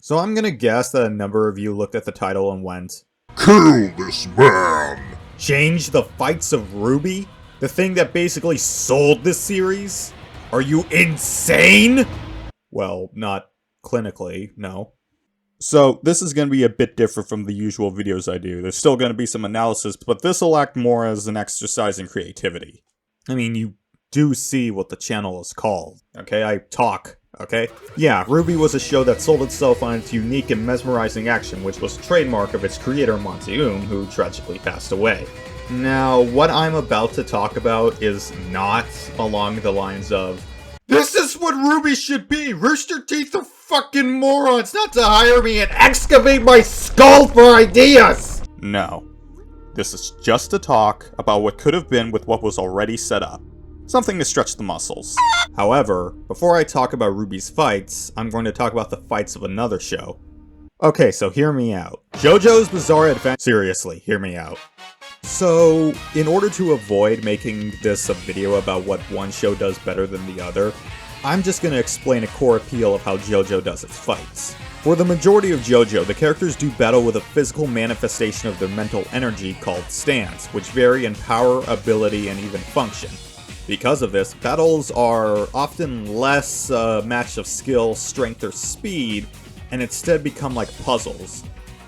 So I'm gonna guess that a number of you looked at the title and went, "Kill this man!" change the fights of RWBY? The thing that basically sold this series? Are you insane? Well, not clinically, no. So this is going to be a bit different from the usual videos I do. There's still going to be some analysis, but this will act more as an exercise in creativity. I mean, you do see what the channel is called, okay? I talk, okay? Yeah, RWBY was a show that sold itself on its unique and mesmerizing action, which was a trademark of its creator Monty who tragically passed away. Now, what I'm about to talk about is not along the lines of, this is what RWBY should be! Rooster Teeth are fucking morons not to hire me and excavate my skull for ideas! No. This is just a talk about what could have been with what was already set up. Something to stretch the muscles. However, before I talk about RWBY's fights, I'm going to talk about the fights of another show. Okay, so hear me out. JoJo's Bizarre Adventure. Seriously, hear me out. So, in order to avoid making this a video about what one show does better than the other, I'm just going to explain a core appeal of how JoJo does its fights. For the majority of JoJo, the characters do battle with a physical manifestation of their mental energy called stands, which vary in power, ability, and even function. Because of this, battles are often less a match of skill, strength, or speed, and instead become like puzzles.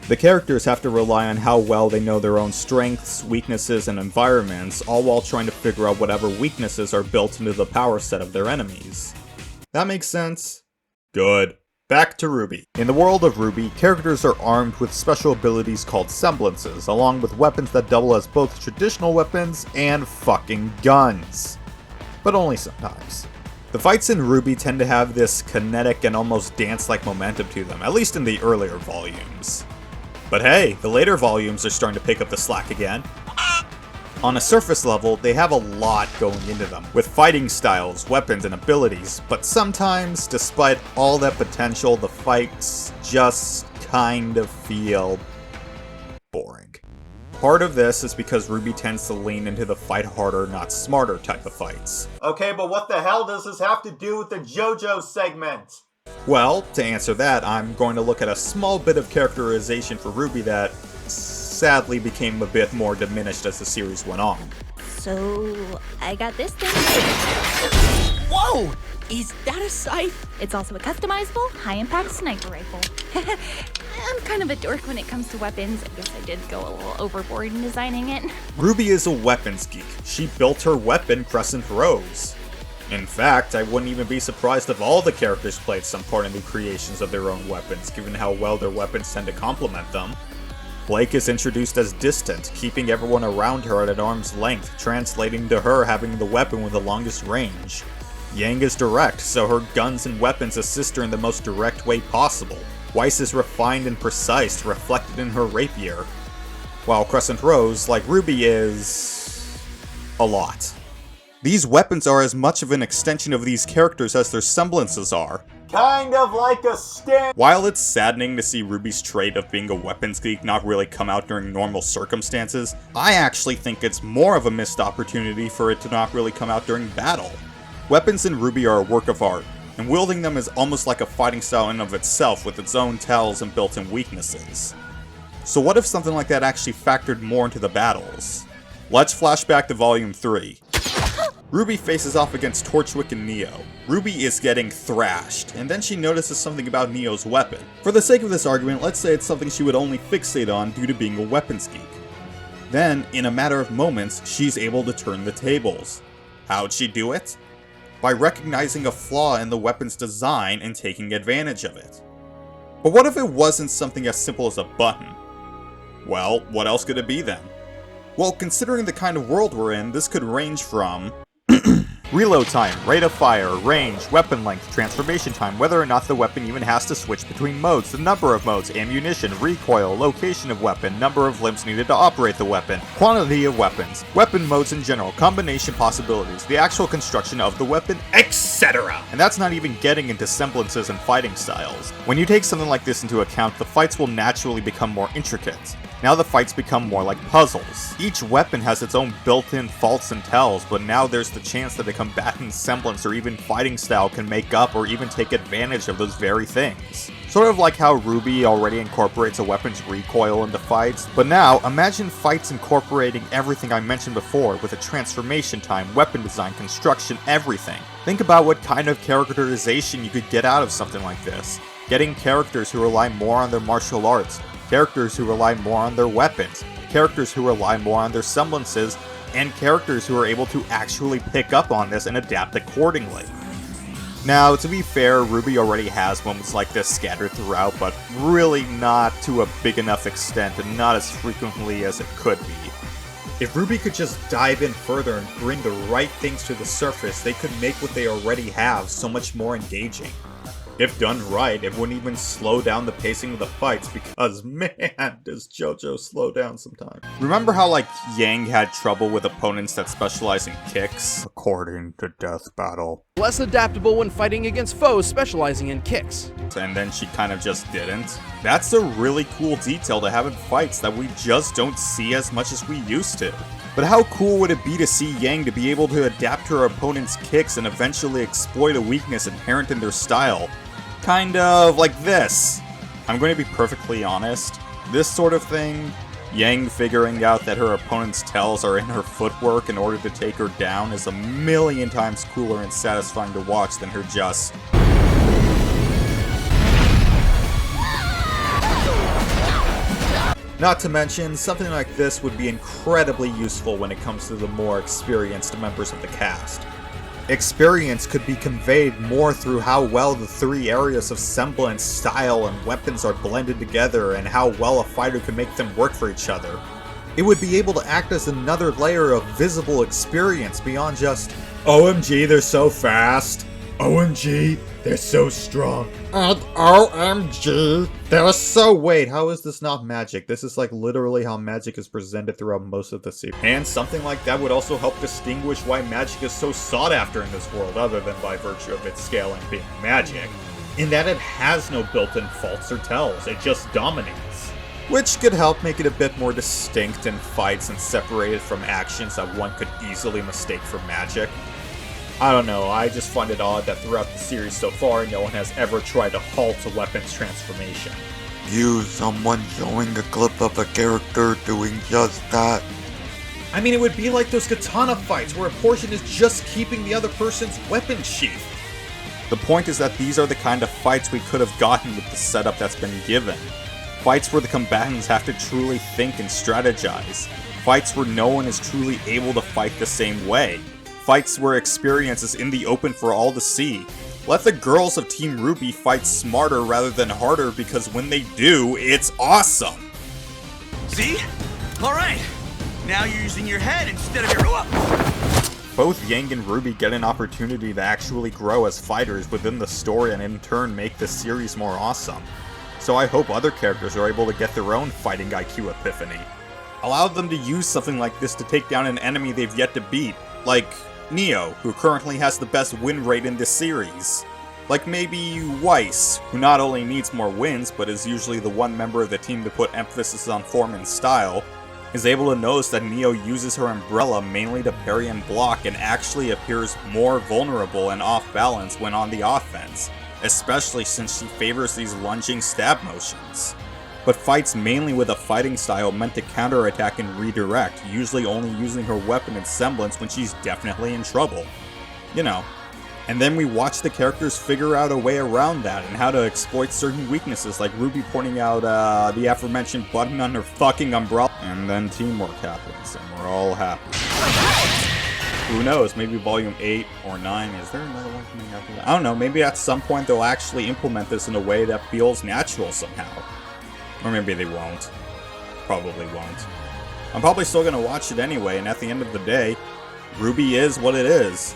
The characters have to rely on how well they know their own strengths, weaknesses, and environments, all while trying to figure out whatever weaknesses are built into the power set of their enemies. That makes sense? Good. Back to RWBY. In the world of RWBY, characters are armed with special abilities called semblances, along with weapons that double as both traditional weapons and fucking guns. But only sometimes. The fights in RWBY tend to have this kinetic and almost dance-like momentum to them, at least in the earlier volumes. But hey, the later volumes are starting to pick up the slack again. On a surface level, they have a lot going into them, with fighting styles, weapons, and abilities, but sometimes, despite all that potential, the fights just kind of feel boring. Part of this is because RWBY tends to lean into the fight harder, not smarter type of fights. Okay, but what the hell does this have to do with the JoJo segment? Well, to answer that, I'm going to look at a small bit of characterization for RWBY that sadly became a bit more diminished as the series went on. So, I got this thing. Whoa! Is that a scythe? It's also a customizable, high-impact sniper rifle. I'm kind of a dork when it comes to weapons. I guess I did go a little overboard in designing it. RWBY is a weapons geek. She built her weapon Crescent Rose. In fact, I wouldn't even be surprised if all the characters played some part in the creations of their own weapons, given how well their weapons tend to complement them. Blake is introduced as distant, keeping everyone around her at an arm's length, translating to her having the weapon with the longest range. Yang is direct, so her guns and weapons assist her in the most direct way possible. Weiss is refined and precise, reflected in her rapier. While Crescent Rose, like RWBY, is a lot. These weapons are as much of an extension of these characters as their semblances are. Kind of like a stand. While it's saddening to see RWBY's trait of being a weapons geek not really come out during normal circumstances, I actually think it's more of a missed opportunity for it to not really come out during battle. Weapons in RWBY are a work of art, and wielding them is almost like a fighting style in and of itself with its own tells and built-in weaknesses. So what if something like that actually factored more into the battles? Let's flash back to Volume 3. RWBY faces off against Torchwick and Neo. RWBY is getting thrashed, and then she notices something about Neo's weapon. For the sake of this argument, let's say it's something she would only fixate on due to being a weapons geek. Then, in a matter of moments, she's able to turn the tables. How'd she do it? By recognizing a flaw in the weapon's design and taking advantage of it. But what if it wasn't something as simple as a button? Well, what else could it be then? Well, considering the kind of world we're in, this could range from reload time, rate of fire, range, weapon length, transformation time, whether or not the weapon even has to switch between modes, the number of modes, ammunition, recoil, location of weapon, number of limbs needed to operate the weapon, quantity of weapons, weapon modes in general, combination possibilities, the actual construction of the weapon, etc. And that's not even getting into semblances and fighting styles. When you take something like this into account, the fights will naturally become more intricate. Now the fights become more like puzzles. Each weapon has its own built-in faults and tells, but now there's the chance that a combatant's semblance or even fighting style can make up or even take advantage of those very things. Sort of like how RWBY already incorporates a weapon's recoil into fights, but now imagine fights incorporating everything I mentioned before with a transformation time, weapon design, construction, everything. Think about what kind of characterization you could get out of something like this. Getting characters who rely more on their martial arts, characters who rely more on their weapons, characters who rely more on their semblances, and characters who are able to actually pick up on this and adapt accordingly. Now, to be fair, RWBY already has moments like this scattered throughout, but really not to a big enough extent and not as frequently as it could be. If RWBY could just dive in further and bring the right things to the surface, they could make what they already have so much more engaging. If done right, it wouldn't even slow down the pacing of the fights because, man, does JoJo slow down sometimes. Remember how, like, Yang had trouble with opponents that specialize in kicks? According to Death Battle. Less adaptable when fighting against foes specializing in kicks. And then she kind of just didn't. That's a really cool detail to have in fights that we just don't see as much as we used to. But how cool would it be to see Yang to be able to adapt her opponent's kicks and eventually exploit a weakness inherent in their style? Kind of like this. I'm going to be perfectly honest. This sort of thing, Yang figuring out that her opponent's tells are in her footwork in order to take her down, is a million times cooler and satisfying to watch than her just... Not to mention, something like this would be incredibly useful when it comes to the more experienced members of the cast. Experience could be conveyed more through how well the three areas of semblance, style, and weapons are blended together and how well a fighter can make them work for each other. It would be able to act as another layer of visible experience beyond just, OMG, they're so fast. OMG, they're so strong. And OMG, they're so... Wait, how is this not magic? This is like literally how magic is presented throughout most of the series. And something like that would also help distinguish why magic is so sought after in this world, other than by virtue of its scale and being magic. In that it has no built-in faults or tells, it just dominates. Which could help make it a bit more distinct in fights and separated from actions that one could easily mistake for magic. I don't know, I just find it odd that throughout the series so far, no one has ever tried to halt a weapon's transformation. Someone showing a clip of a character doing just that. I mean, it would be like those katana fights where a portion is just keeping the other person's weapon sheath. The point is that these are the kind of fights we could have gotten with the setup that's been given. Fights where the combatants have to truly think and strategize. Fights where no one is truly able to fight the same way. Fights where experience is in the open for all to see. Let the girls of Team RWBY fight smarter rather than harder, because when they do, it's awesome! See? Alright. Now you're using your head instead of your... Both Yang and RWBY get an opportunity to actually grow as fighters within the story and in turn make the series more awesome. So I hope other characters are able to get their own fighting IQ epiphany. Allow them to use something like this to take down an enemy they've yet to beat, like Neo, who currently has the best win rate in this series. Like maybe Weiss, who not only needs more wins, but is usually the one member of the team to put emphasis on form and style, is able to notice that Neo uses her umbrella mainly to parry and block and actually appears more vulnerable and off balance when on the offense, especially since she favors these lunging stab motions. But fights mainly with a fighting style meant to counterattack and redirect, usually only using her weapon and semblance when she's definitely in trouble. You know. And then we watch the characters figure out a way around that and how to exploit certain weaknesses, like RWBY pointing out the aforementioned button on her fucking umbrella. And then teamwork happens, and we're all happy. Who knows, maybe volume 8 or 9, is there another one coming after that? I don't know, maybe at some point they'll actually implement this in a way that feels natural somehow. Or maybe they won't. Probably won't. I'm probably still gonna watch it anyway, and at the end of the day, RWBY is what it is.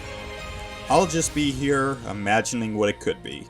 I'll just be here imagining what it could be.